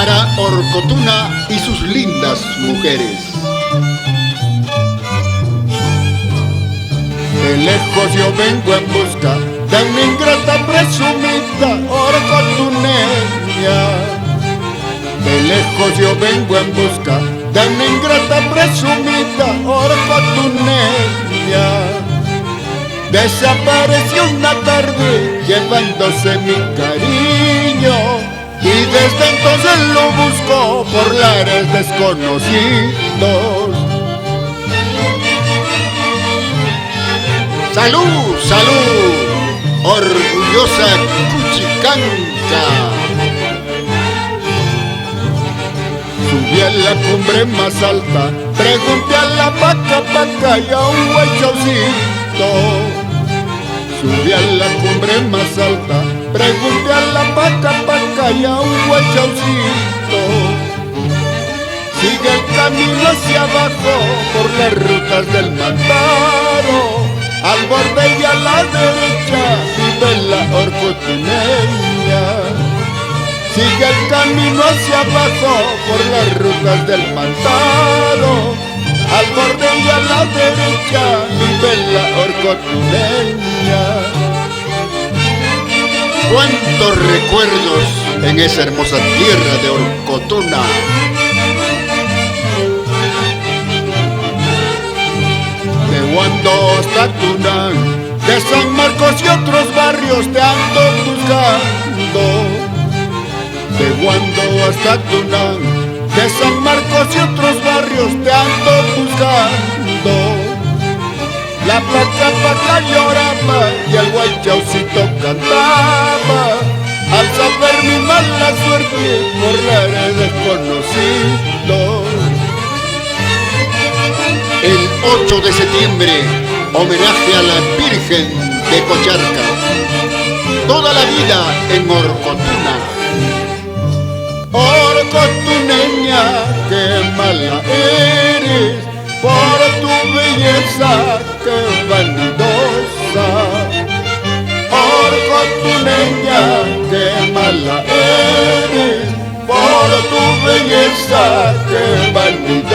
para Orcotuna y sus lindas mujeres. De lejos yo vengo en busca de una ingrata presumida orcotuneña. De lejos yo vengo en busca de una ingrata presumida orcotuneña. Desapareció una tarde llevándose mi cariño, y desde entonces lo busco por lares desconocidos. ¡Salud, salud! Orgullosa Cuchicanca. Subí a la cumbre más alta, pregunté a la paca y a un huaychaucito. Subí a la cumbre más alta, pregunté a la paca y a un huaychaucito. Sigue el camino hacia abajo por las rutas del Mantaro. Al borde y a la derecha vive la orcotuneña. Sigue el camino hacia abajo por las rutas del Mantaro. Al borde y a la derecha vive la orcotuneña. Cuántos recuerdos en esa hermosa tierra de Orcotuna. De Guando hasta Tunán, de San Marcos y otros barrios te ando buscando. De Guando hasta Tunán, de San Marcos y otros barrios te ando buscando. La paca lloraba y el huaychaucito cantaba, al saber mi mala suerte por lares desconocidos. El 8 de septiembre, homenaje a la Virgen de Cocharca. Toda la vida en Orcotuna. Orcotuneña, qué mala eres, por tu belleza, qué vanidosa. Orcotuneña, qué mala eres, por tu belleza, qué vanidosa.